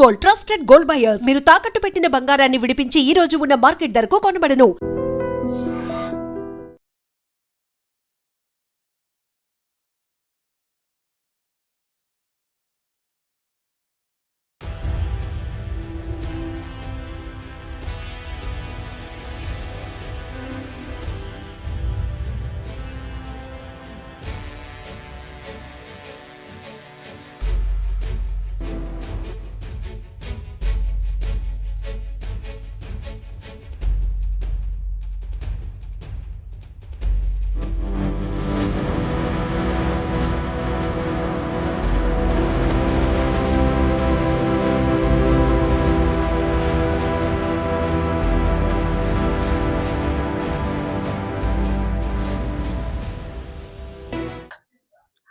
Gold, trusted gold buyers. మీరు తాకట్టు పెట్టిన బంగారాన్ని విడిపించి ఈ రోజు ఉన్న మార్కెట్ ధరకు కొనబడను.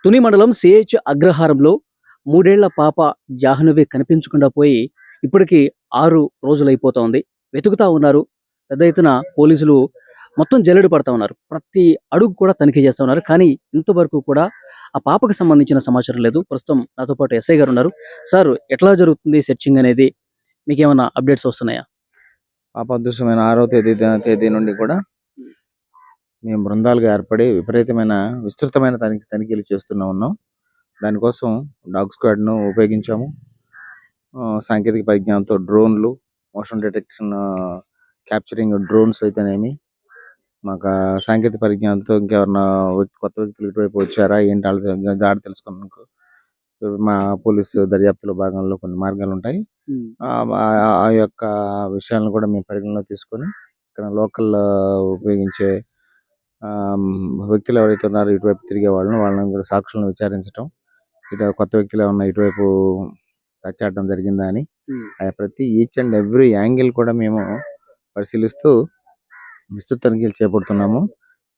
తుని మండలం సిహెచ్ అగ్రహారంలో 3 ఏళ్ల పాప జాహ్నవి కనిపించకుండా పోయి ఇప్పటికి 6 రోజులైపోతోంది. వెతుకుతా ఉన్నారు. పెద్ద ఎత్తున పోలీసులు మొత్తం జల్లెడ పడతా ఉన్నారు. ప్రతి అడుగు కూడా తనిఖీ చేస్తా ఉన్నారు. కానీ ఇంతవరకు కూడా ఆ పాపకు సంబంధించిన సమాచారం లేదు. ప్రస్తుతం నాతో పాటు ఎస్ఐ గారు ఉన్నారు. సార్, ఎట్లా జరుగుతుంది సెర్చింగ్ అనేది? మీకేమైనా అప్డేట్స్ వస్తున్నాయా? పాప అదృశ్యమైన 6వ తేదీ నుండి కూడా మేము బృందాలుగా ఏర్పడి విస్తృతమైన తనిఖీలు చేస్తూనే ఉన్నాం. దానికోసం డాగ్ స్క్వాడ్ను ఉపయోగించాము. సాంకేతిక పరిజ్ఞానంతో డ్రోన్లు, మోషన్ డిటెక్షన్, క్యాప్చరింగ్ డ్రోన్స్ అయితేనేమి, మాకు సాంకేతిక పరిజ్ఞానంతో ఇంకెవరన్నా కొత్త వ్యక్తులు ఇటువైపు వచ్చారా ఏంటి వాళ్ళ జాడ తెలుసుకున్నాకు మా పోలీసు దర్యాప్తులో భాగంలో కొన్ని మార్గాలు ఉంటాయి. ఆ యొక్క విషయాలను కూడా మేము పరిగణలో తీసుకొని ఇక్కడ లోకల్ ఉపయోగించే వ్యక్తులు ఎవరైతే ఉన్నారో ఇటువైపు తిరిగే వాళ్ళని కూడా సాక్షులను విచారించడం, ఇటు కొత్త వ్యక్తులు ఏమన్నా ఇటువైపు టచ్ ఆడడం జరిగిందా అని ప్రతి ఈచ్ అండ్ ఎవ్రీ యాంగిల్ కూడా మేము పరిశీలిస్తూ విస్తృత తనిఖీలు చేపడుతున్నాము.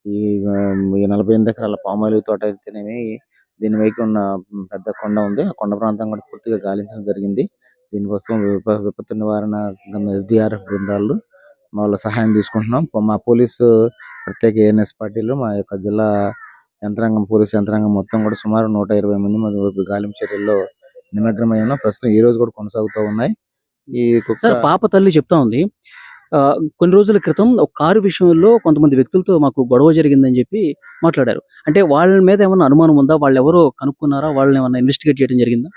ఈ 48 ఎకరాల పామాయిల్ తోట అయితేనేమి, దీని వైపు ఉన్న పెద్ద కొండ ఉంది, ఆ కొండ ప్రాంతం కూడా పూర్తిగా గాలించడం జరిగింది. దీనికోసం విపత్తు నివారణ SDRF బృందాలు వాళ్ళ సహాయం తీసుకుంటున్నాం. మా పోలీసు ప్రత్యేక ANS పార్టీలు, మా యొక్క జిల్లా యంత్రాంగం, పోలీసు యంత్రాంగం మొత్తం కూడా సుమారు 120 మంది గాలింపు చర్యల్లో నిమగ్నమై ఉన్నాం. ప్రస్తుతం ఈ రోజు కూడా కొనసాగుతూ ఉన్నాయి. ఈ పాప తల్లి చెప్తా ఉంది, కొన్ని రోజుల క్రితం ఒక కారు విషయంలో కొంతమంది వ్యక్తులతో మాకు గొడవ జరిగిందని చెప్పి మాట్లాడారు. అంటే వాళ్ళ మీద ఏమన్నా అనుమానం ఉందా? వాళ్ళు ఎవరో కనుక్కున్నారా? వాళ్ళని ఏమన్నా ఇన్వెస్టిగేట్ చేయడం జరిగిందా?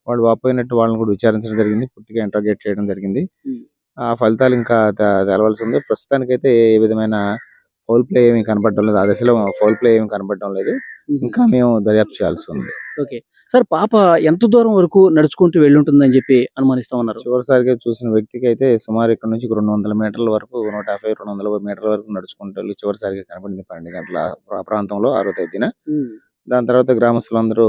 వాళ్ళు వాపోయినట్టు వాళ్ళని కూడా విచారించడం జరిగింది, పూర్తిగా ఇంట్రాగేట్ చేయడం జరిగింది. ఆ ఫలితాలు ఇంకా తెలవాల్సి ఉంది. ప్రస్తుతానికైతే ఏ విధమైన ఫౌల్ ప్లే ఏమి కనపడడం లేదు. ఆ దశలో ఫౌల్ ప్లే ఏమి కనపడడం లేదు. ఇంకా మేము దర్యాప్తు చేయాల్సి ఉంది. ఓకే సార్, పాప ఎంత దూరం వరకు నడుచుకుంటూ వెళ్ళి ఉంటుందని చెప్పి అనుమానిస్తా ఉన్నారు? చివరిసారిగా చూసిన వ్యక్తికి అయితే సుమారు ఇక్కడ నుంచి 200 మీటర్ల వరకు, 150-200 మీటర్ల వరకు నడుచుకుంటూ వెళ్ళి చివరిసారిగా కనపడింది 12 గంటల ప్రాంతంలో 6వ తేదీన. దాని తర్వాత గ్రామస్తులందరూ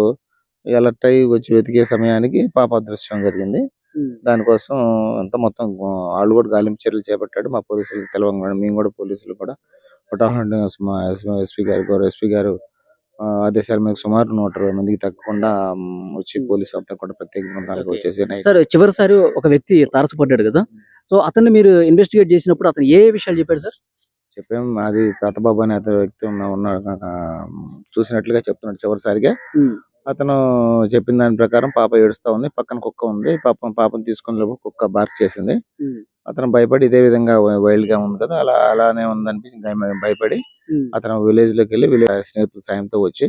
అలర్ట్ అయ్యి వచ్చి వెతికే సమయానికి పాప అదృశ్యం జరిగింది. దానికోసం అంతా మొత్తం వాళ్ళు కూడా గాలింపు చర్యలు చేపట్టాడు. మా పోలీసులకు తెలవంగా మేము కూడా పోలీసులు కూడా మా ఎస్పీ గారు ఆదేశాల మీద సుమారు 120 మందికి తగ్గకుండా వచ్చి పోలీసు అంతా కూడా ప్రత్యేక బృందాలకు వచ్చేసి సార్, చివరిసారి ఒక వ్యక్తి తారసపడ్డాడు కదా, సో అతన్ని మీరు ఇన్వెస్టిగేట్ చేసినప్పుడు అతను ఏ విషయాలు చెప్పాడు సార్? చెప్పాం, అది తాతబాబు అనే అతను వ్యక్తి చూసినట్లుగా చెప్తున్నాడు. చివరిసారిగా అతను చెప్పిన దాని ప్రకారం పాప ఏడుస్తా ఉంది, పక్కన కుక్క ఉంది, పాపను తీసుకుని కుక్క బార్క్ చేసింది. అతను భయపడి ఇదే విధంగా వైల్డ్ గా ఉంది కదా, అలానే ఉందనిపించి భయపడి అతను విలేజ్ లోకి వెళ్ళి స్నేహితుల సాయంతో వచ్చి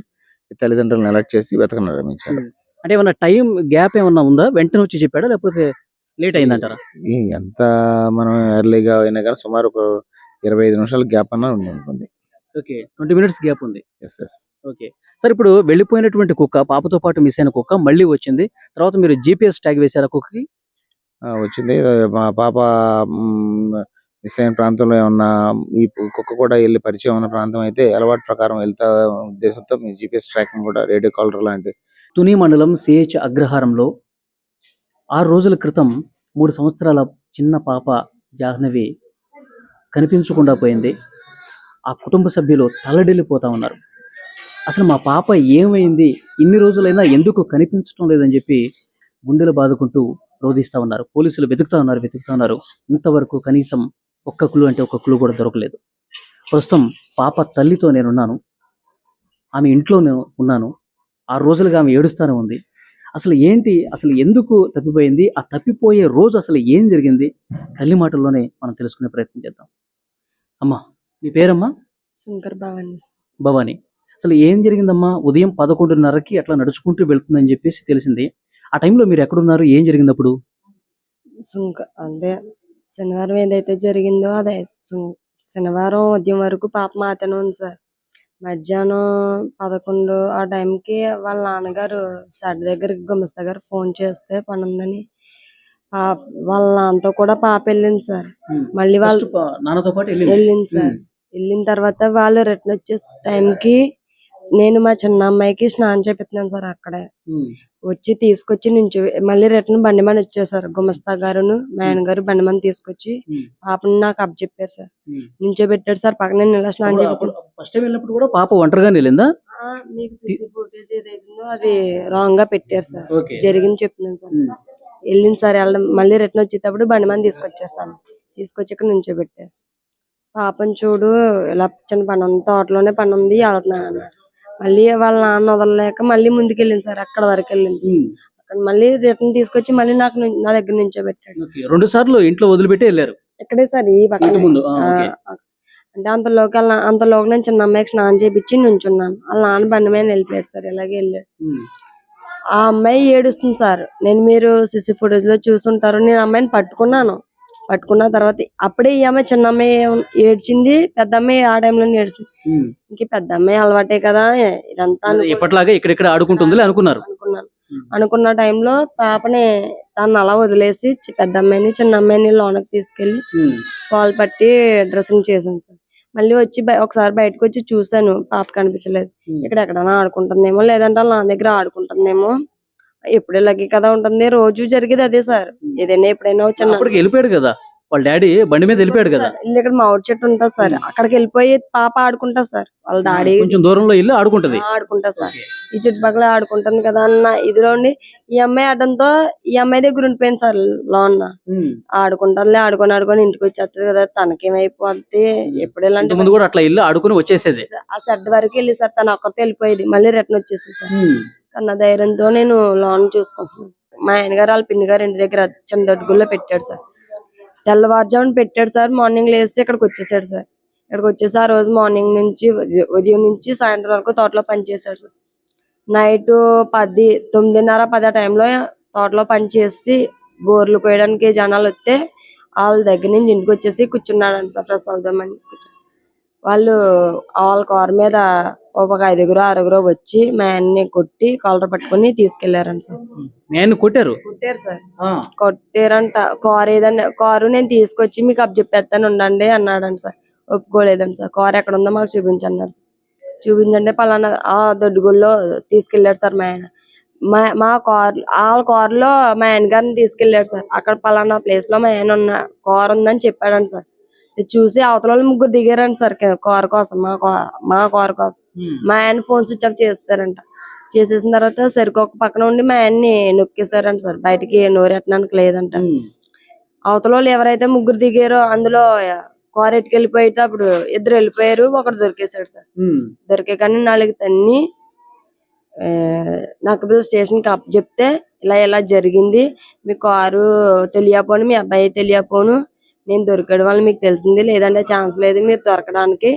తల్లిదండ్రులను అలర్ట్ చేసి వెతకడం ఆరంభించారు. అంటే ఏమన్నా టైం గ్యాప్ ఏమన్నా ఉందా? వెంటనే వచ్చి చెప్పాడా లేకపోతే లేట్ అయిందంటారా? ఎంత మనం ఎర్లీగా అయినా కానీ సుమారు ఒక 25 నిమిషాల గ్యాప్ అన్నా ఉంటుంది. ఓకే, 20 మినిట్స్ గ్యాప్ ఉంది. ఎస్. ఓకే సార్, ఇప్పుడు వెళ్ళిపోయినటువంటి కుక్క, పాపతో పాటు మిస్ అయిన కుక్క మళ్ళీ వచ్చింది. తర్వాత మీరు GPS ట్యాగ్ వేశారా కుక్కకి? వచ్చింది. మా పాప మిస్ అయిన ప్రాంతంలో ఏమన్నా ఈ కుక్క కూడా వెళ్ళి పరిచయం ఉన్న ప్రాంతం అయితే అలవాటు ప్రకారం వెళ్తా ఉద్దేశంతో మీ GPS ట్రాకింగ్ కూడా, రేడియో కాలర్ లాంటి. తుని మండలం సిహెచ్ అగ్రహారంలో 6 రోజుల క్రితం 3 సంవత్సరాల చిన్న పాప జాహ్నవి కనిపించకుండా పోయింది. ఆ కుటుంబ సభ్యులు తల్లడిల్లిపోతా ఉన్నారు. అసలు మా పాప ఏమైంది, ఇన్ని రోజులైనా ఎందుకు కనిపించడం లేదని చెప్పి గుండెలు బాదుకుంటూ రోధిస్తూ ఉన్నారు. పోలీసులు వెతుకుతా ఉన్నారు. ఇంతవరకు కనీసం ఒక్క క్లూ కూడా దొరకలేదు. ప్రస్తుతం పాప తల్లితో నేనున్నాను. ఆమె ఇంట్లో నేను ఉన్నాను. 6 రోజులుగా ఆమె ఏడుస్తూనే ఉంది. అసలు ఏంటి, అసలు ఎందుకు తప్పిపోయింది, ఆ తప్పిపోయే రోజు అసలు ఏం జరిగింది, తల్లి మాటల్లోనే మనం తెలుసుకునే ప్రయత్నం చేద్దాం. అమ్మా, మీ పేరమ్మా? శంకర్ భవాని భవాని. అసలు ఏం జరిగిందమ్మా? ఉదయం 11:30కి అట్లా నడుచుకుంటూ వెళ్తుందని చెప్పేసి తెలిసింది. ఆ టైంలో మీరు ఎక్కడున్నారు, ఏం జరిగింది అప్పుడు? అదే శనివారం ఏదైతే జరిగిందో అదే శనివారం ఉదయం వరకు పాప మాతనే ఉంది సార్. మధ్యాహ్నం 11 ఆ టైంకి వాళ్ళ నాన్నగారు షెడ్ దగ్గరికి గుమస్తా గారు ఫోన్ చేస్తే పని ఉందని వాళ్ళ నాన్నతో కూడా పాప వెళ్ళింది సార్. మళ్ళీ వాళ్ళు నాన్నతో పాటు వెళ్ళింది సార్. వెళ్ళిన తర్వాత వాళ్ళు రిటర్న్ వచ్చే టైంకి నేను మా చిన్న అమ్మాయికి స్నానం చేపిస్తున్నాను సార్. అక్కడే వచ్చి తీసుకొచ్చి నుంచి మళ్ళీ రిటర్న్ బండి మీద వచ్చేసారు. గుమస్తా గారును మా ఆయన గారు బండి మీద తీసుకొచ్చి పాపని నాకు అప్పచెప్పారు సార్. నించోబెట్టాడు సార్ పక్కన. నేను ఇలా స్నానం ఫస్ట్ టైం వెళ్ళినప్పుడు కూడా పాప ఒంటరిగానే వెళ్ళిందా? మీకు సీసీ ఫుటేజ్ ఏదైతుందో అది రాంగ్ గా పెట్టారు సార్. జరిగింది చెప్తున్నాను సార్. వెళ్ళింది సార్. వెళ్ళడం మళ్ళీ రిటర్న్ వచ్చేటప్పుడు బండి మీద తీసుకొచ్చేస్తాను. తీసుకొచ్చి ఇక్కడ నించోబెట్టారు. పాపని చూడు ఇలా చిన్న పని ఉంది, తోటలోనే పని ఉంది, వెళ్తున్నాను అన్నాడు. మళ్ళీ వాళ్ళ నాన్న వదలలేక మళ్ళీ ముందుకు వెళ్ళింది సార్. అక్కడ వరకు వెళ్ళింది. అక్కడ మళ్ళీ రిటర్న్ తీసుకొచ్చి మళ్ళీ నా దగ్గర నించోబెట్టాడు. 2 సార్లు ఇంట్లో వదిలిపెట్టి వెళ్ళారు. ఇక్కడే సార్ ఈ పక్కన. అంటే అంతలోకి నేను చిన్న అమ్మాయికి స్నానం చేపించి నుంచున్నాను. వాళ్ళ నాన్న బండి మీద వెళ్ళిపోయాడు సార్. ఇలాగే వెళ్ళాడు. ఆ అమ్మాయి ఏడుస్తుంది సార్. మీరు సిసి ఫుటేజ్ లో చూసుంటారు. నేను అమ్మాయిని పట్టుకున్నాను. పట్టుకున్న తర్వాత అప్పుడే ఈ అమ్మాయి చిన్న అమ్మాయి ఏడ్చింది, పెద్ద అమ్మాయి ఆ టైంలో ఏడ్చింది. ఇంక పెద్ద అమ్మాయి అలవాటే కదా ఇదంతా ఎప్పటిలాగా ఇక్కడ ఆడుకుంటుంది అనుకున్నాను. అనుకున్న టైంలో పాపని తను అలా వదిలేసి పెద్ద అమ్మాయిని చిన్న అమ్మాయిని లోనకి తీసుకెళ్లి పాలు పట్టి డ్రెస్సింగ్ చేశాను సార్. మళ్ళీ వచ్చి ఒకసారి బయటకు వచ్చి చూసాను. పాప కనిపించలేదు. ఇక్కడ ఎక్కడైనా ఆడుకుంటుందేమో, లేదంటే నా దగ్గర ఆడుకుంటుందేమో. ఎప్పుడు ఇలాగే కదా ఉంటుంది, రోజు జరిగేది అదే సార్. ఏదైనా ఎప్పుడైనా వచ్చి వెళ్ళిపోయాడు కదా వాళ్ళ డాడీ, బండి మీద వెళ్ళిపోయాడు కదా. ఇక్కడ మామిడి చెట్టు ఉంటుంది సార్. అక్కడికి వెళ్ళిపోయి పాప ఆడుకుంటా సార్. వాళ్ళ డాడీ కొంచెం దూరంలో ఇల్లు ఆడుకుంటా సార్. ఈ చుట్టుపక్కల ఆడుకుంటుంది కదా అన్న ఇదిలో ఉండి ఈ అమ్మాయి ఆడడంతో ఈ అమ్మాయి దగ్గర ఉండిపోయింది సార్. లోన్ ఆడుకుంటానులే, ఆడుకొని ఇంటికి వచ్చేస్తుంది కదా, తనకేమైపోద్ది. ఎప్పుడు ఇలాంటి ముందు కూడా అట్లా ఇల్లు ఆడుకుని వచ్చేసేది. ఆ షెడ్ వరకు వెళ్ళి సార్. తను ఒక్కరితో వెళ్ళిపోయేది. మళ్ళీ రిటర్న్ వచ్చేసి సార్. కన్న ధైర్యంతో నేను లోన్ చూసుకుంటున్నాను. మా ఆయన గారు వాళ్ళ పిన్ని గారు ఇంటి దగ్గర చిన్న దొడ్డుగుల్లో పెట్టాడు సార్. తెల్లవారుజామున పెట్టాడు సార్. మార్నింగ్ లేసి ఇక్కడికి వచ్చేసాడు సార్. ఇక్కడికి వచ్చేసి ఆ రోజు మార్నింగ్ నుంచి ఉదయం నుంచి సాయంత్రం వరకు తోటలో పనిచేశాడు సార్. నైట్ 9:30, 10 టైంలో తోటలో పనిచేసి బోర్లు కోయడానికి జనాలు వస్తే వాళ్ళ దగ్గర నుంచి ఇంటికి వచ్చేసి కూర్చున్నాడు సార్. ఫ్రెష్ అవుదామని వాళ్ళు వాళ్ళ కారు మీద ఒక 5గురు 6గురు వచ్చి మా ఆయన్ని కొట్టి కాలర్ పట్టుకుని తీసుకెళ్లారంట సార్. కొట్టారు సార్. కొట్టారంట. కారు నేను తీసుకొచ్చి మీకు అప్పచెప్పేస్తాను ఉండండి అన్నాడంట సార్. ఒప్పుకోలేదండి సార్. కారు ఎక్కడ ఉందో మాకు చూపించన్నారు సార్. చూపించండి పలానా ఆ దొడ్డుగుల్లో తీసుకెళ్లాడు సార్ మా ఆయన. మా కారు వాళ్ళ కారులో మా ఆయన గారిని తీసుకెళ్లాడు సార్. అక్కడ పలానా ప్లేస్ లో మా ఆయన కారు ఉందని చెప్పాడంట సార్. చూసి అవతల వాళ్ళు 3 దిగారంట సార్ కారు కోసం. మా కారు కోసం మా ఆయన ఫోన్ స్విచ్ ఆఫ్ చేస్తారంట. చేసేసిన తర్వాత సరికొక పక్కన ఉండి మా ఆయన్ని నొక్కేశారంట సార్. బయటికి నోరెట్టడానికి లేదంట. అవతల వాళ్ళు ఎవరైతే 3 దిగారో అందులో కారు ఎట్టుకెళ్ళిపోయేటప్పుడు 2 వెళ్ళిపోయారు. ఒకడు దొరికేశాడు సార్. దొరికే కానీ 4 తన్ని నక్కబిల్ స్టేషన్ కి అప్పచెప్తే ఇలా జరిగింది. మీ కారు తెలియపోను, మీ అబ్బాయి తెలియపోను, నేను దొరికడం వల్ల మీకు తెలిసింది, లేదంటే ఛాన్స్ లేదు మీరు దొరకడానికి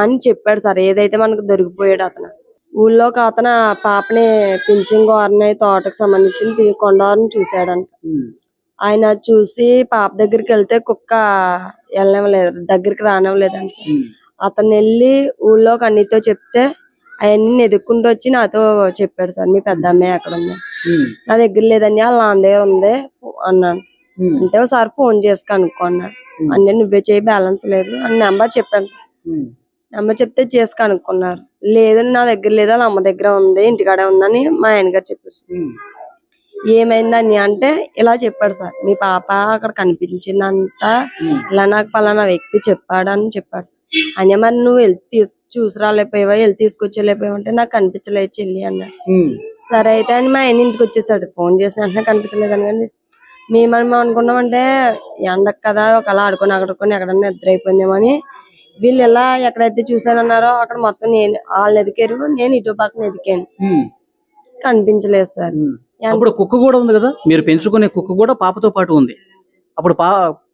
అని చెప్పాడు సార్. ఏదైతే మనకు దొరికిపోయాడు అతను. ఊళ్ళోకి అతను పాపని పింఛన్ గోరని తోటకు సంబంధించిన కొండవారిని చూశాడంట. ఆయన చూసి పాప దగ్గరికి వెళ్తే కుక్క వెళ్ళనివ్వలేదు, దగ్గరికి రానివ్వలేదంట. అతను వెళ్ళి ఊళ్ళోకి అన్నితో చెప్తే అవన్నీ ఎదుక్కుంటూ వచ్చి నాతో చెప్పాడు సార్. మీ పెద్ద అమ్మాయి ఎక్కడ ఉంది? నా దగ్గర లేదని వాళ్ళ నాన్న దగ్గర ఉంది అన్నాను. అంటే ఒకసారి ఫోన్ చేసి కనుక్కున్నాడు. అంటే నువ్వే చేయి, బ్యాలెన్స్ లేదు అని నెంబర్ చెప్పాను. నెంబర్ చెప్తే చేసి కనుక్కున్నారు. లేదు నా దగ్గర లేదు, వాళ్ళ అమ్మ దగ్గర ఉంది, ఇంటికాడే ఉందని మా ఆయన గారు చెప్పారు. ఏమైందని అంటే ఇలా చెప్పాడు సార్. మీ పాప అక్కడ కనిపించిందంట, ఇలా నాకు పలానా వ్యక్తి చెప్పాడని చెప్పాడు సార్. అని మరి నువ్వు చూసి రాలేకపోయావా, తీసుకొచ్చేలేకపోయావు అంటే నాకు కనిపించలేదు చెల్లి అన్నాడు. సరే అయితే అని మా ఆయన ఇంటికి వచ్చేసాడు. ఫోన్ చేసిన వెంటనే కనిపించలేదని. కానీ మేము అనుకున్నామంటే ఎండకు కదా ఒకలా ఆడుకొని ఎక్కడన్నా నిద్ర అయిపోయిందేమో అని. వీళ్ళు ఇలా ఎక్కడైతే చూసానన్నారో అక్కడ మొత్తం వాళ్ళని ఎదికారు, నేను ఇటు పక్కన ఎదికాను. కనిపించలేదు సార్. అప్పుడు కుక్క కూడా ఉంది కదా, మీరు పెంచుకునే కుక్క కూడా పాపతో పాటు ఉంది. అప్పుడు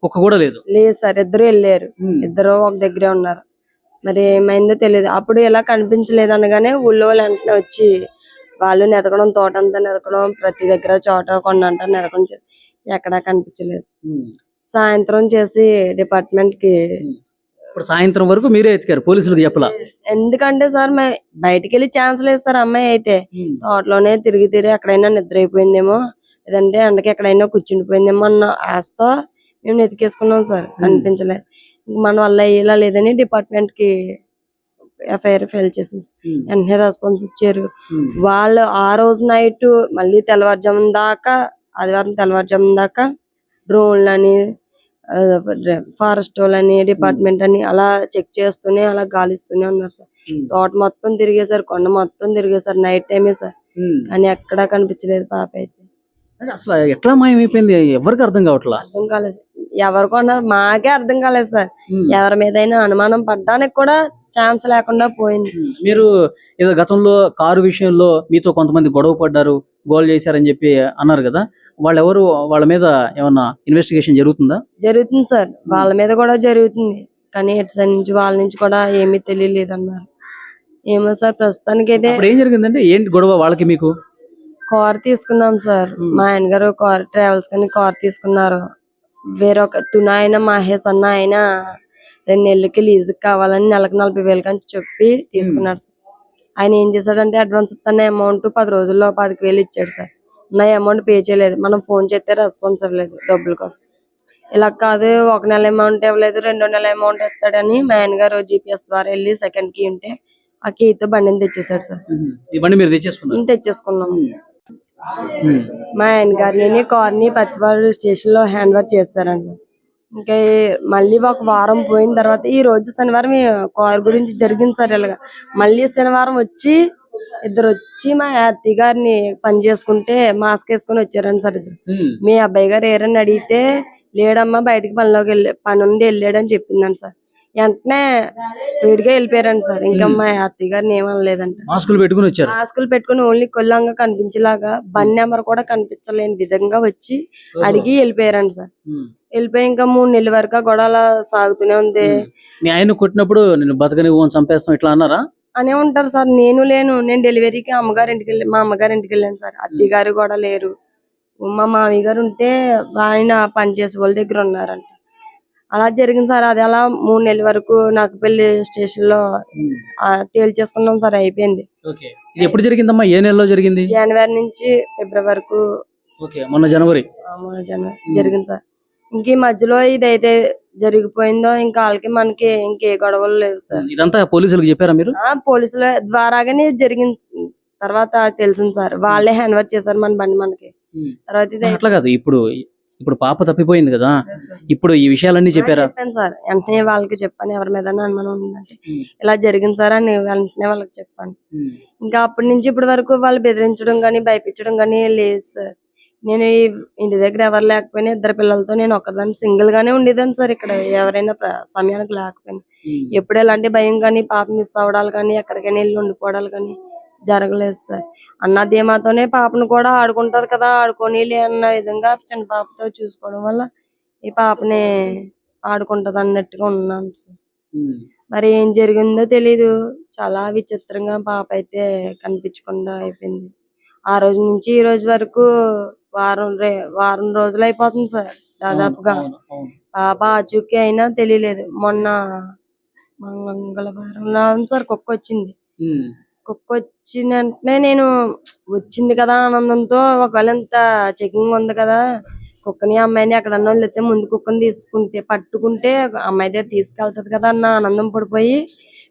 కుక్క కూడా లేదు. లేదు సార్, ఇద్దరు వెళ్ళారు. ఇద్దరు ఒక దగ్గరే ఉన్నారు. మరి ఏమైందో తెలియదు. అప్పుడు ఇలా కనిపించలేదు అనగానే ఊళ్ళో వాళ్ళు వెంటనే వచ్చి వాళ్ళు నెతకడం, తోట అంతా నెతకడం, ప్రతి దగ్గర చోట కొండంట నెతకడం ఎక్కడా కనిపించలేదు. సాయంత్రం చేసి డిపార్ట్మెంట్ కి ఇప్పుడు సాయంత్రం వరకు మీరే ఎత్తికారు, పోలీసులకు చెప్పలా? ఎందుకంటే సార్ బయటికి వెళ్ళి ఛాన్స్ లేదు సార్. అమ్మాయి అయితే తోటలోనే తిరిగి ఎక్కడైనా నిద్ర అయిపోయిందేమో, లేదంటే ఎండకి ఎక్కడైనా కూర్చుండిపోయిందేమో అన్న ఆశతో మేము ఎతికేసుకున్నాం సార్. కనిపించలేదు. మన వల్ల అయ్యేలా లేదని డిపార్ట్మెంట్ కి ఎఫ్ఐఆర్ ఫైల్ చేసింది. వెంటనే రెస్పాన్స్ ఇచ్చారు వాళ్ళు. ఆ రోజు నైట్ మళ్ళీ తెల్లవారుజామున దాకా, ఆదివారం తెల్లవారుజామున దాకా డ్రోన్లని, ఫారెస్ట్ వాళ్ళని, డిపార్ట్మెంట్ అని అలా చెక్ చేస్తూనే అలా గాలిస్తూనే ఉన్నారు సార్. తోట మొత్తం తిరిగేసారు, కొండ మొత్తం తిరిగేసారు. నైట్ టైమే సార్, కానీ ఎక్కడా కనిపించలేదు పాప అయితే. అసలు ఎట్లా మాయమైపోయింది ఎవరికి అర్థం కావట్లా? అర్థం కాలేదు. ఎవరు కొన్నారు మాకే అర్థం కాలేదు సార్. ఎవరి మీద అనుమానం పడ్డానికి కూడా ఛాన్స్ లేకుండా పోయింది. మీరు ఏదో గతంలో కారు విషయంలో మీతో కొంతమంది గొడవ పడ్డారు, గోల్ చేశారని చెప్పి అన్నారు కదా, వాళ్ళ మీద ఏమన్నా ఇన్వెస్టిగేషన్ జరుగుతుందా? జరుగుతుంది సార్, వాళ్ళ మీద కూడా జరుగుతుంది. కానీ ఎటు సైడ్ నుంచి వాళ్ళ నుంచి కూడా ఏమీ తెలియలేదు అన్నారు. ఏమో సార్, ప్రస్తుతానికి అయితే. ఏం జరిగిందంటే ఏంటి గొడవ వాళ్ళకి మీకు? కార్ తీసుకున్నాం సార్. మా ఆయన గారు కార్ ట్రావెల్స్ కానీ కార్ తీసుకున్నారు. వేరొక తునాయన మహేష్ అన్న ఆయన 2 నెలలకి లీజుకి కావాలని నెలకు 40,000 అని చెప్పి తీసుకున్నాడు సార్. ఆయన ఏం చేశాడంటే అడ్వాన్స్ ఇస్తున్న అమౌంట్ 10 రోజుల్లో 5,000 ఇచ్చాడు సార్. నా అమౌంట్ పే చేయలేదు. మనం ఫోన్ చేస్తే రెస్పాన్స్ ఇవ్వలేదు డబ్బుల కోసం. ఇలా కాదు, 1 నెల అమౌంట్ ఇవ్వలేదు, 2వ నెల అమౌంట్ ఇస్తాడని మా ఆయన గారు GPS ద్వారా వెళ్ళి సెకండ్ కీ ఉంటే ఆ కీతో బండిని తెచ్చేసాడు సార్. ఈ బండి మీరు తెచ్చేసుకున్నాం. మా ఆయన గారిని కార్ని పత్తివాడు స్టేషన్ లో హ్యాండ్ ఓవర్ చేస్తారండి. ఇంకా మళ్ళీ ఒక వారం పోయిన తర్వాత ఈ రోజు శనివారం కార్ గురించి జరిగింది సార్. ఇలాగా మళ్ళీ శనివారం ఇద్దరు వచ్చి మా అత్తయ్య గారిని పని చేసుకుంటే మాస్క్ వేసుకుని వచ్చారండి సార్. ఇద్దరు మీ అబ్బాయి గారు ఏరని అడిగితే లేడమ్మా బయటికి పని నుండి వెళ్ళాడని చెప్పిందండి సార్. వెంటనే స్పీడ్ గా వెళ్ళిపోయారండి సార్. ఇంకా మా అత్తయ్య గారిని ఏమనలేదంట. మాస్కులు పెట్టుకుని ఓన్లీ కొల్లంగా కనిపించేలాగా బండి నెంబర్ కూడా కనిపించలేని విధంగా వచ్చి అడిగి వెళ్ళిపోయారండి సార్. వెళ్ళిపోయి ఇంకా 3 నెలల వరకు గొడవల సాగుతూనే ఉంది. మీ ఆయన కొట్టినప్పుడు నేను బతకని చంపేస్తాం ఇట్లా అన్నారా? అనే ఉంటారు సార్. నేను డెలివరీకి మా అమ్మగారి ఇంటికి వెళ్ళాను సార్. అత్తయ్య గారు కూడా లేరు. మా మామయ్య గారు ఉంటే ఆయన పనిచేసే వాళ్ళ దగ్గర ఉన్నారంట. అలా జరిగింది సార్. అది అలా 3 నెలల వరకు నాకు పెళ్లి స్టేషన్ లో తేల్చేసుకున్నాం సార్. అయిపోయింది. ఇది ఎప్పుడు జరిగిందమ్మా? ఏ నెలలో జరిగింది? జనవరి నుంచి ఫిబ్రవరి వరకు. మొన్న జనవరి జరిగింది సార్. ఇంక ఈ మధ్యలో ఇదైతే జరిగిపోయిందో ఇంకా వాళ్ళకి మనకి ఇంకే గొడవలు లేవు సార్. ఇదంతా పోలీసులకు చెప్పారా మీరు? పోలీసుల ద్వారాగానే జరిగింది. తర్వాత తెలిసింది సార్. వాళ్ళే హ్యాండ్ ఓవర్ చేశారు మన బండి మనకి. తర్వాత అట్లా కాదు, ఇప్పుడు పాప తప్పిపోయింది కదా, ఇప్పుడు ఈ విషయాలన్నీ చెప్పారా? చెప్పాను సార్. వెంటనే వాళ్ళకి చెప్పాను. ఎవరి మీద అనుమానం ఉందంటే ఇలా జరిగింది సార్ అని వెంటనే వాళ్ళకి చెప్పాను. ఇంకా అప్పటి నుంచి ఇప్పటి వరకు వాళ్ళు బెదిరించడం గానీ భయపించడం గానీ లేదు సార్. నేను ఇంటి దగ్గర ఎవరు లేకపోయినా 2 పిల్లలతో నేను ఒక్కదాన్ని సింగిల్ గానే ఉండేదాన్ని సార్. ఇక్కడ ఎవరైనా సమయానికి లేకపోయినా ఎప్పుడు ఎలాంటి భయం కానీ పాప మిస్ అవడాలు కానీ ఎక్కడికైనా వెళ్ళి ఉండిపోవడాలు కానీ జరగలేదు సార్. అన్న ధీమాతోనే పాపను కూడా ఆడుకుంటది కదా, ఆడుకొని అన్న విధంగా చిన్న పాపతో చూసుకోవడం వల్ల ఈ పాపని ఆడుకుంటది అన్నట్టుగా ఉన్నాను సార్. మరి ఏం జరిగిందో తెలీదు. చాలా విచిత్రంగా పాప అయితే కనిపించకుండా అయిపోయింది. ఆ రోజు నుంచి ఈ రోజు వరకు వారం రోజులు అయిపోతుంది సార్ దాదాపుగా. పాప ఆచూకీ అయినా తెలియలేదు. మొన్న మంగళవారం సార్ కుక్క వచ్చింది. కుక్క వచ్చిన వెంటనే నేను వచ్చింది కదా ఆనందంతో, ఒకవేళ ఇంత చెకింగ్ ఉంది కదా కుక్కని అమ్మాయిని ఎక్కడన్నా వెళ్తే ముందు కుక్కని పట్టుకుంటే అమ్మాయి దగ్గర తీసుకెళ్తది కదా అన్న ఆనందం పడిపోయి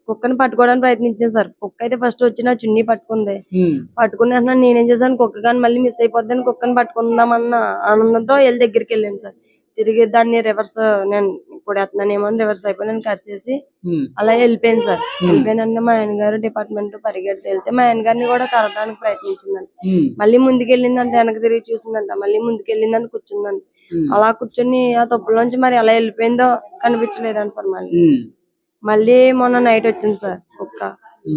కుక్కని పట్టుకోవడానికి ప్రయత్నించాను సార్. కుక్క అయితే ఫస్ట్ వచ్చి నా చున్నీ పట్టుకుంది. పట్టుకుని అంటున్నా నేనేం చేశాను, కుక్క కానీ మళ్ళీ మిస్ అయిపోద్దని కుక్కని పట్టుకుందామన్న ఆనందంతో దగ్గరికి వెళ్ళాను సార్. తిరిగి దాన్ని రివర్స్ నేను ఇప్పుడు ఎత్తున్నానేమో అని రివర్స్ అయిపోయి నేను కరిచేసి అలా వెళ్ళిపోయాను సార్. వెళ్ళిపోయినంటే మా ఆయన గారు డిపార్ట్మెంట్ పరిగెడితే వెళ్తే మా ఆయన గారిని కూడా కరవడానికి ప్రయత్నించిందంట. మళ్ళీ ముందుకెళ్ళిందంటే వెనక్కి తిరిగి చూసిందంట. మళ్ళీ ముందుకెళ్ళిందని కూర్చుందంట. అలా కూర్చొని ఆ తప్పులోంచి మరి ఎలా వెళ్ళిపోయిందో కనిపించలేదండి సార్. మళ్ళీ మొన్న నైట్ వచ్చింది సార్ కుక్క.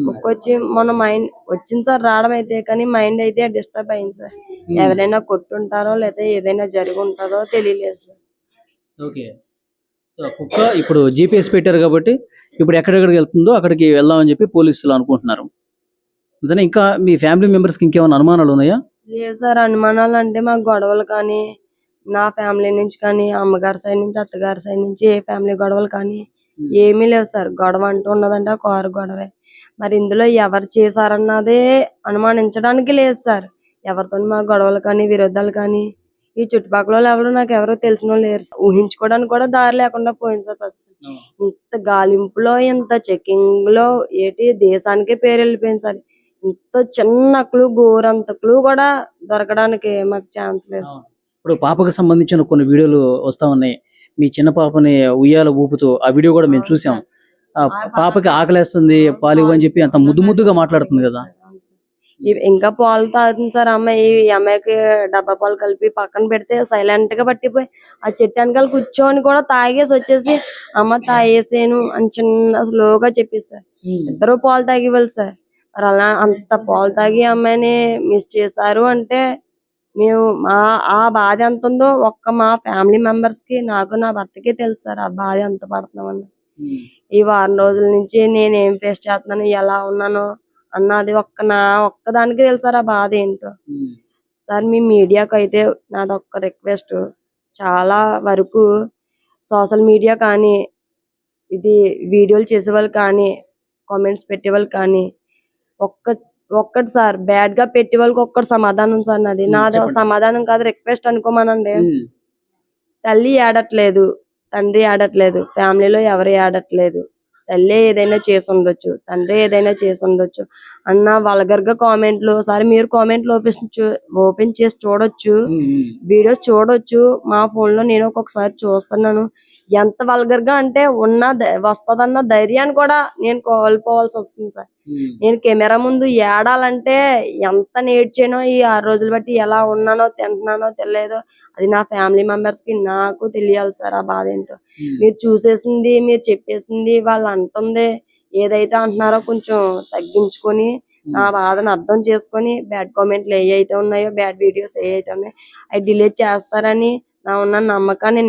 కుక్క వచ్చి మన మైండ్ వచ్చింది సార్ రావడం అయితే, కానీ మైండ్ అయితే డిస్టర్బ్ అయింది సార్. ఎవరైనా కొట్టుంటారో లేదా ఏదైనా జరిగి ఉంటుందో తెలియలేదు సార్. ఓకే. సో కుక్క ఇప్పుడు జీపీఎస్ పెట్టారు కాబట్టి ఇప్పుడు ఎక్కడెక్కడికి వెళ్తుందో అక్కడికి వెళ్దామని చెప్పి పోలీసులు అనుకుంటున్నారు. అదే ఇంకా మీ ఫ్యామిలీ మెంబర్స్కి ఇంకేమైనా అనుమానాలు ఉన్నాయా? లేదు సార్, అనుమానాలు అంటే మాకు గొడవలు కానీ, నా ఫ్యామిలీ నుంచి కానీ, అమ్మగారి సైడ్ నుంచి అత్తగారి సైడ్ నుంచి ఏ ఫ్యామిలీ గొడవలు కానీ ఏమీ లేవు సార్. గొడవ అంటూ ఉన్నదంటే ఆ కారు గొడవే. మరి ఇందులో ఎవరు చేశారన్నదే అనుమానించడానికి లేదు సార్. ఎవరితో మా గొడవలు కానీ విరోధాలు కానీ ఈ చుట్టుపక్కల వాళ్ళు ఎవరు నాకు ఎవరో తెలిసిన వాళ్ళు లేరు. ఊహించుకోవడానికి కూడా దారి లేకుండా పోయింది సార్. ఫస్ట్ ఇంత గాలింపులో ఇంత చెకింగ్ లో ఏటి దేశానికే పేరు వెళ్ళిపోయింది సార్. ఇంత చిన్న క్లూ గోరంత క్లూ కూడా దొరకడానికి మాకు ఛాన్స్ లేదు సార్. ఇప్పుడు పాపకు సంబంధించిన కొన్ని వీడియోలు వస్తా ఉన్నాయి. మీ చిన్న పాపని ఉయ్యాల ఊపుతూ ఆ వీడియో కూడా మేము చూసాం. ఆ పాపకి ఆకలేస్తుంది పాలు ఇవ్వని చెప్పి అంత ముద్దుగా మాట్లాడుతుంది కదా. ఇంకా పాలు తాగుతుంది సార్ అమ్మాయి. ఈ అమ్మాయికి డబ్బా పాలు కలిపి పక్కన పెడితే సైలెంట్ గా పట్టిపోయి ఆ చెట్టు వెనకాల కూర్చొని కూడా తాగేసి వచ్చేసి అమ్మ తాగేసాను అని చిన్న స్లోగా చెప్పేసారు. ఇద్దరు పాలు తాగివ్వాలి సార్. మరి అలా అంత పాలు తాగి అమ్మాయిని మిస్ చేశారు అంటే మేము ఆ బాధ ఎంత ఉందో ఒక్క మా ఫ్యామిలీ మెంబర్స్ కి నాకు నా భర్తకి తెలుసు సార్. ఆ బాధ ఎంత పడుతున్నామని. ఈ వారం రోజుల నుంచి నేను ఏం ఫేస్ చేస్తున్నాను, ఎలా ఉన్నాను అన్నది ఒక్కదానికి తెలుసు సార్ ఆ బాధ ఏంటో. సార్ మీ మీడియాకు అయితే నాదొక్క రిక్వెస్ట్, చాలా వరకు సోషల్ మీడియా కానీ ఇది వీడియోలు చేసేవాళ్ళు కానీ కామెంట్స్ పెట్టేవాళ్ళు కానీ ఒక్కటి సార్ బ్యాడ్ గా పెట్టే వాళ్ళకి ఒక్కటి సమాధానం సార్. నాది సమాధానం కాదు, రిక్వెస్ట్ అనుకోమనండి. తల్లి ఏడట్లేదు, తండ్రి ఏడట్లేదు, ఫ్యామిలీలో ఎవరు ఏడట్లేదు. తల్లి ఏదైనా చేసి ఉండొచ్చు, తండ్రి ఏదైనా చేసి ఉండొచ్చు అన్న వల్గర్ గా కామెంట్లు. ఒకసారి మీరు కామెంట్లు ఓపెన్ చేసి చూడొచ్చు, వీడియోస్ చూడొచ్చు. మా ఫోన్ లో నేను ఒక్కొక్కసారి చూస్తున్నాను. ఎంత వల్గర్ గా అంటే వస్తదన్న ధైర్యాన్ని కూడా నేను కోల్పోవాల్సి వస్తుంది సార్. నేను కెమెరా ముందు ఏడాలంటే ఎంత నేర్చానో, ఈ 6 రోజులు బట్టి ఎలా ఉన్నానో తింటున్నానో తెలియదో అది నా ఫ్యామిలీ మెంబర్స్ కి నాకు తెలియాలి సార్. ఆ బాధ ఏంటో మీరు చూసేసింది, మీరు చెప్పేసింది, వాళ్ళు అంటుంది ఏదైతే అంటున్నారో కొంచెం తగ్గించుకొని నా బాధను అర్థం చేసుకొని బ్యాడ్ కామెంట్లు ఏవైతే ఉన్నాయో, బ్యాడ్ వీడియోస్ ఏవైతే ఉన్నాయో అవి డిలీట్ చేస్తారని, నా ఉన్న నమ్మకాన్ని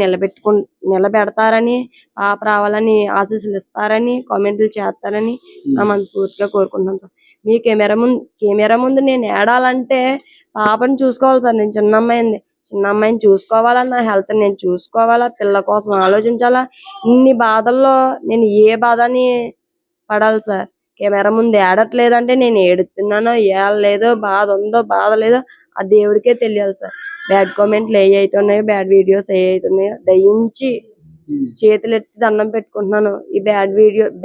నిలబెడతారని, పాప రావాలని ఆశీస్సులు ఇస్తారని, కామెంట్లు చేస్తారని నా మనస్ఫూర్తిగా కోరుకుంటున్నాను సార్. మీ కెమెరా ముందు నేను ఏడాలంటే పాపని చూసుకోవాలి సార్. నేను చిన్న అమ్మాయిని చూసుకోవాలా, నా హెల్త్ నేను చూసుకోవాలా, పిల్ల కోసం ఆలోచించాలా. ఇన్ని బాధల్లో నేను ఏ బాధని పడాలి సార్. కెమెరా ముందు ఏడట్లేదంటే నేను ఏడుతున్నానో ఏడలేదో, బాధ ఉందో బాధ లేదో ఆ దేవుడికే తెలియాలి సార్. బ్యాడ్ కామెంట్లు ఏవైతే ఉన్నాయో, బ్యాడ్ వీడియోస్ ఏవైతే ఉన్నాయో దయించి చేతులు ఎత్తి దండం పెట్టుకుంటున్నాను. ఈ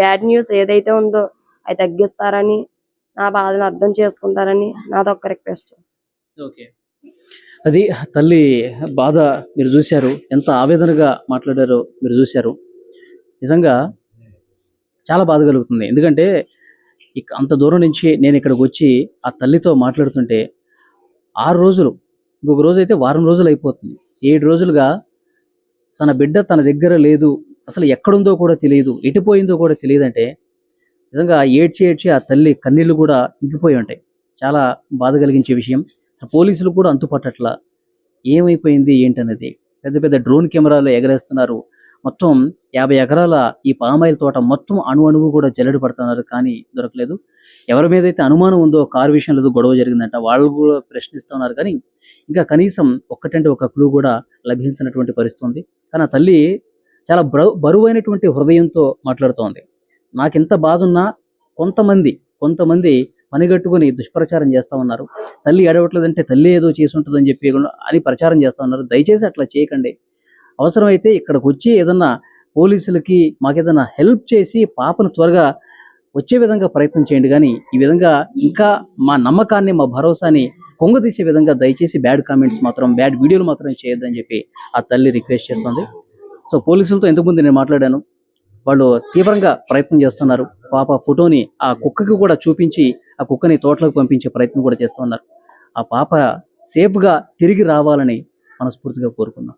బ్యాడ్ న్యూస్ ఏదైతే ఉందో అవి తగ్గిస్తారని, నా బాధను అర్థం చేసుకుంటారని నాదొక్క రిక్వెస్ట్. ఓకే, అది తల్లి బాధ మీరు చూశారు, ఎంత ఆవేదనగా మాట్లాడారో మీరు చూశారు. నిజంగా చాలా బాధ కలుగుతుంది. ఎందుకంటే అంత దూరం నుంచి నేను ఇక్కడికి వచ్చి ఆ తల్లితో మాట్లాడుతుంటే 6 రోజులు, ఇంకొక రోజు అయితే వారం రోజులు అయిపోతుంది, 7 రోజులుగా తన బిడ్డ తన దగ్గర లేదు, అసలు ఎక్కడుందో కూడా తెలియదు, ఎటుపోయిందో కూడా తెలియదంటే నిజంగా ఏడ్చి ఆ తల్లి కన్నీళ్లు కూడా ఇంకిపోయి ఉంటాయి. చాలా బాధ కలిగించే విషయం. పోలీసులు కూడా అంతుపట్టట్లా ఏమైపోయింది ఏంటనేది. పెద్ద డ్రోన్ కెమెరాలు ఎగరేస్తున్నారు. మొత్తం 50 ఎకరాల ఈ పామాయిల్ తోట మొత్తం అణువు కూడా జల్లెడ పడుతున్నారు, కానీ దొరకలేదు. ఎవరి మీద అయితే అనుమానం ఉందో కారు విషయంలో గొడవ జరిగిందంట వాళ్ళు కూడా ప్రశ్నిస్తున్నారు, కానీ ఇంకా కనీసం ఒక్కటంటే ఒక క్లూ కూడా లభించినటువంటి పరిస్థితి ఉంది. కానీ ఆ తల్లి చాలా బరువైనటువంటి హృదయంతో మాట్లాడుతోంది. నాకెంత బాధ ఉన్నా కొంతమంది పనిగట్టుకుని దుష్ప్రచారం చేస్తూ ఉన్నారు. తల్లి ఏడవట్లేదంటే తల్లి ఏదో చేసి ఉంటుందని చెప్పి అని ప్రచారం చేస్తూ ఉన్నారు. దయచేసి అట్లా చేయకండి. అవసరమైతే ఇక్కడికి వచ్చి ఏదన్నా పోలీసులకి మాకేదన్నా హెల్ప్ చేసి పాపను త్వరగా వచ్చే విధంగా ప్రయత్నం చేయండి, కానీ ఈ విధంగా ఇంకా మా నమ్మకాన్ని, మా భరోసాని కొంగదీసే విధంగా దయచేసి బ్యాడ్ కామెంట్స్ మాత్రం, బ్యాడ్ వీడియోలు మాత్రం చేయొద్దని చెప్పి ఆ తల్లి రిక్వెస్ట్ చేస్తుంది. సో పోలీసులతో ఇంతకుముందు నేను మాట్లాడాను, వాళ్ళు తీవ్రంగా ప్రయత్నం చేస్తున్నారు. పాప ఫోటోని ఆ కుక్కకి కూడా చూపించి ఆ కుక్కని తోటలోకి పంపించే ప్రయత్నం కూడా చేస్తున్నారు. ఆ పాప సేఫ్గా తిరిగి రావాలని మనస్ఫూర్తిగా కోరుకుందాం.